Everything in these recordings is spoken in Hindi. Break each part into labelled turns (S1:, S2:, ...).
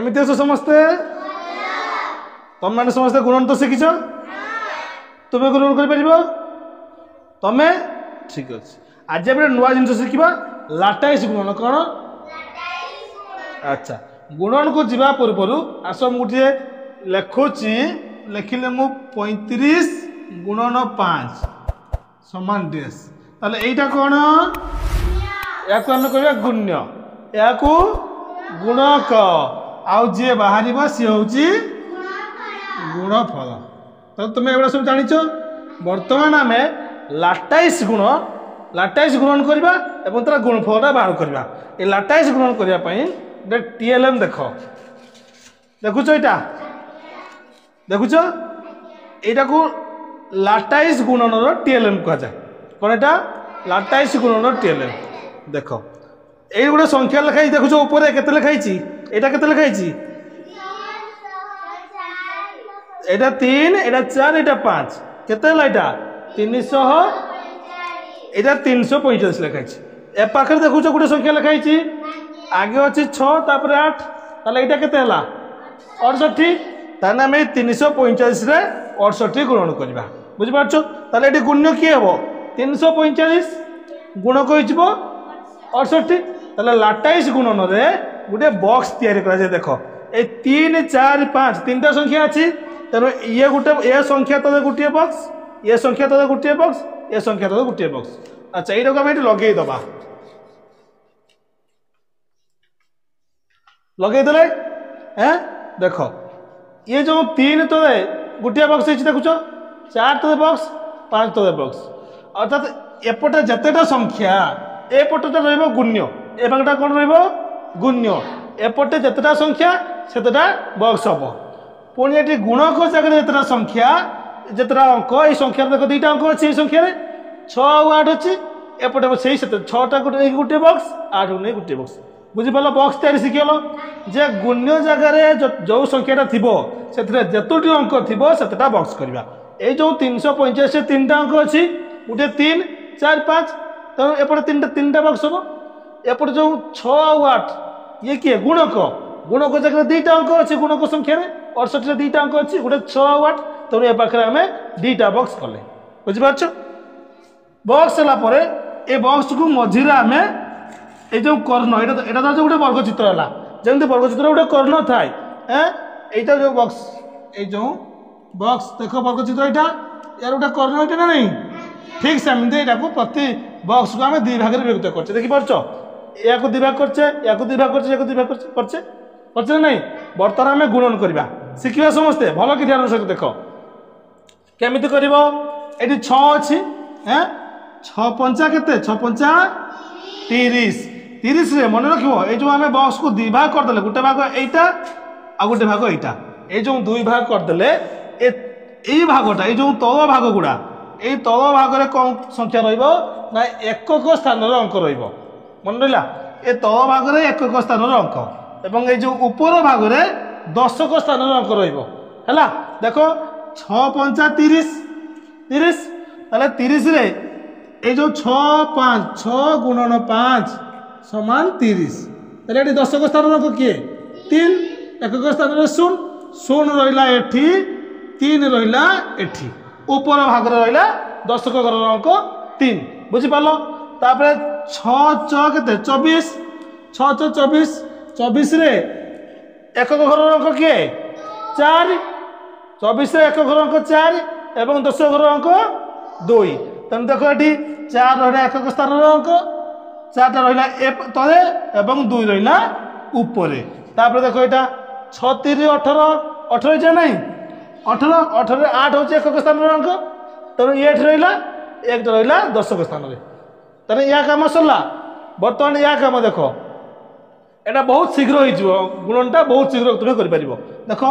S1: केमिति अस समस्ते तुम मैंने समस्ते गुणन तो शिखिच तुम्हें गुणन कर तमें ठीक अच्छे आज आप नुआ जिन शिखा लाटाइस गुणन कौन अच्छा गुणन को जीवा पूर्व आस मुझे लिखुची लिखिले मु 35 गुणन 5 समान ड्रेस ताले एटा कौन या को हम कहबा गुण्य या को गुणक आउ जे बाहर सी हूँ गुणफल तो तुम्हें एगुड़ा सब जान बर्तमान आम लाटाइस गुणन करवा एवं तार गुणफलटा बाहर करवा ये लाटाइस गुणन करने टीएलएम देख देखुच यहाँ देखुच यहाँ को लाटाइस गुणन टीएलएम कहुए कौन एटा लाटाइस गुणन टीएलएम देख ये गोटे संख्या लिखाई देखुच ऊपर केते लिखाई एटा केते लिखाई एटा 3 एटा 4 एटा 5 केते हला एटा 300 एटा 345 लिखाई ए पाखर देखुच गोटे संख्या लिखाई आगे अच्छी 6 तापर 8 ताले एटा केते हला 68 ताने हम 345 रे 68 गुणन करबा बुझि पाछो ताले एटी गुण्य की हेबो 345 गुण को हिजबो 68 ताले लाटाइस गुणन रे गोटे बॉक्स तैयारी करा जाय देखो ए 3 4 5 तीनटा संख्या अछि तेणु ये गोटे ए संख्या तो गोटे बॉक्स ये संख्या तो गोटे बॉक्स ये संख्या तो गोटे बॉक्स अच्छा ये लगे दबा लगे दे हैं देख ये जो 3 तो गोटे बॉक्स देखुच 4 तो बॉक्स 5 तो बॉक्स अर्थात एपटे जितेटा संख्या एपटे रुण्य एपटा कौन रुण्य एपटे जितेटा संख्या सेतेटा बॉक्स हम पुणी ये गुणक जगह जितना संख्या जितना अंक ये संख्या देख दुईटा अंक अच्छे संख्या 6 और 8 अच्छी एपटे से 6टा गोटे बॉक्स 8 नहीं गोटे बॉक्स बुझिपाल बॉक्स तैयारी शिखल जे गुण्य जगह जो संख्याटा थी से जितोटी अंक थी से बॉक्स करवा ये जो 345 से 3टा अंक अच्छी गोटे 3 4 5 तेणु एपटे 3टा बॉक्स हम एपटे जो 6 और 8 ये किए गुणक जगह दुईटा अंक अच्छी गुणक संख्या 68 दुईटा अंक अच्छी गोटे 6 और 8 तेणु ए पाखे आम दुईटा बॉक्स कले बुझिपार बॉक्स है ये बॉक्स को मझीरे आम ये जो कर्ण यहाँ तो गोटे वर्गचित्र है जमी वर्गचित्र गोटे कर्ण थाए यहाँ जो बॉक्स ये जो बॉक्स देख वर्गचित्र यहाँ यार गोटे कर्ण ये ना नहीं ठीक सेमती यहाँ प्रति बॉक्स को आम 2 भाग में विभक्त करचे देखिपार या 2 भाग करचे या 2 भाग करचे या 2 भाग करचे करचे नहीं बर्तमान आम गुणन करवा शिखा समस्ते भल कि ध्यान सहित देख केमिति कर ये 6 अच्छी 6 पंचा के 6 पंचा 30 रे मन रख ये जो आम बॉक्स को 2 भाग करदे गोटे भाग एटा आ गोटे भाग एटा ये जो 2 भाग करदे ये भागटा ये जो तल भाग गुड़ा ये तल भाग में कौन संख्या रहा एकक स्थान अंक रन रहा ये तल भाग में एकक स्थान अंक एवं ये जो ऊपर भाग में दशक स्थान अंक रहा देख 6 पंचा 30 ताले 30 रे ये जो 6 गुणन 5 समान 30 ताले ये दशक स्थान अंक किए 3 एकक स्थान 0 रहा एठी 3 रहा एठी ऊपर भाग रहा दशक घर अंक 3 बुझिपाल तापर 6 के 24 6 24 रे एकक घर अंक किए 4 24 रे एकक घर अंक 4 एवं दशक घर अंक 2 तेणु देख ये 4 रहा एकक स्थान अंक 4टा रहा तले एवं 2 रहा ऊपर तापर देख यहाँ 36 18 जा नहीं 18 8 हूँ एकक स्थान अंक तेणु ये रहा एक रहा दशक स्थान तेना या कम सरला बर्तमान या कम देख एटा बहुत शीघ्र हो गुणनटा बहुत शीघ्र तुम्हें कर देख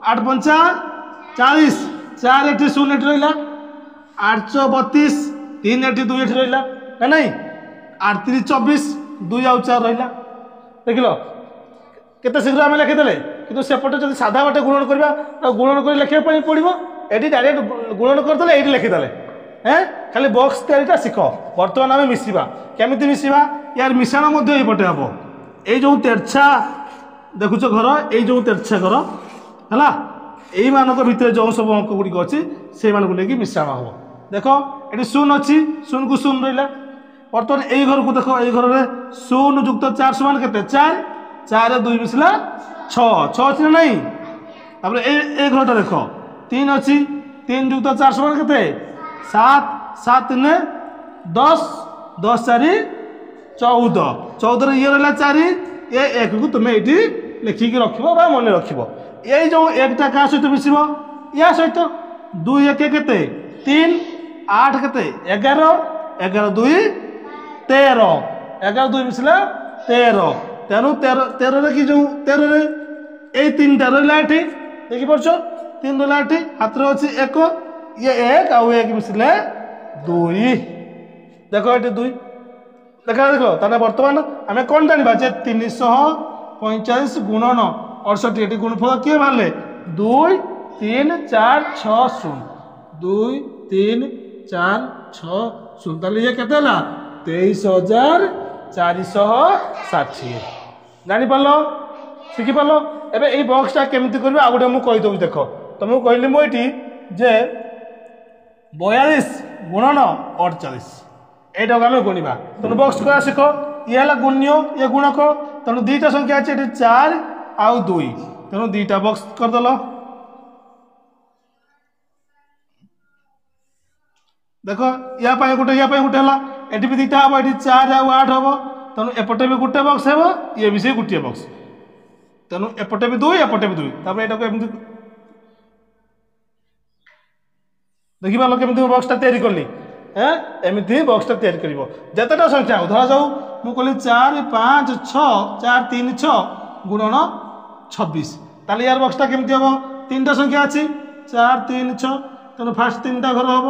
S1: 8 पंचा 40 4 एटी 0 एटी रहा 8 32 3 एटी 2 एटी रहा ना नहीं 8 3 24 2 आउ 4 रहा देख लो केते शीघ्र आम लिखिदे कि सेपटे जब साधा बाटे गुणन करवा गुणन कर लिखा पड़ो ये डायरेक्ट गुणन करदे ये लिखिदे खाली बॉक्स तैयारीटा शिख बर्तमान आम मिसवा केमी मिसवा यार मिश्रण ये पटे हम ये जो तेरछा देखुच घर यो तेरछा घर है यही मानक भितर जो सब अंक गुड़िक अच्छी से लेकिन मिश्रण हम देख ये शून्य अच्छी शून्य को शून्य रहा बर्तमान यही घर को देख ये घर में शून्य जुक्त 4 समान के 4 4 2 मिसला 6 अच्छी ना नहीं ए घरटा देख 3 अच्छी 3 जुक्त 4 समान के 7 7 3 10 10 4 14 14 ये रहा 4 ये 1 को तुम ये लिखिकी रख मन रख ये जो एकटा क्या सहित मिसब या सहित 2 1 के 3 8 के 11 11 2 13 11 2 मिसला 13 तेणु 13 कि जो 13 ये 3टा रहा ये देखिपार 3 रहा ये हाथ में अच्छी 1 ये 1 आउ 1 मिसले 2 देख ये 2 देखा देख ताने बर्तमान आम कौन जाना जे 345 गुणन 68 ये गुणफल किए बाहर 2 3 4 6 0 2 3 4 6 0 ताले ये केते ला 23,460 जानीपार शिखिपार एबे ये बॉक्सटा केमती करबे आ गोटे मुझे कहीदेवी देख तुमको कहली मुझे जे 42 गुणन 48 এইটা আমি গুণিবা তেমন বক্স করা শিখ ইয়ে হল গুণ্য ইয়ে গুণক তেমন দুইটা সংখ্যা আছে এটি 4 আউ 2 তেমন দুইটা বক্স করদেল দেখ ইয়া গোটে হল এটি বি দুইটা হব এটি 4 আউ 8 হব তেমন এপটে বি গোটে বক্স হব ইয়ে বি সেই গোটিয়ে বক্স তেমন এপটে বি 2 এপটে বি 2 তারপরে এটাকে এমনি দেখিপাল কেমতি বক্সটা তৈরি করলি एमती बक्सटा तैयारी कर जितेटा संख्या हो धरा जाऊ मुझे 4 5 6 4 3 6 गुणन 26 ताले यार बक्सटा केमती हम 3टा संख्या अच्छी 4 3 6 तेणु फास्ट 3टा घर हम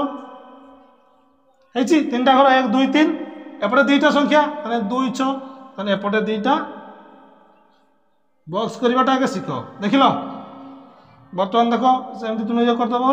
S1: 3टा घर 1 2 3 एपटे 2टा संख्या 2 6 तेना एपटे 2टा बक्स करवाटा आगे शिख देख लो बर्तमान देख सेमती तुम ये करदेव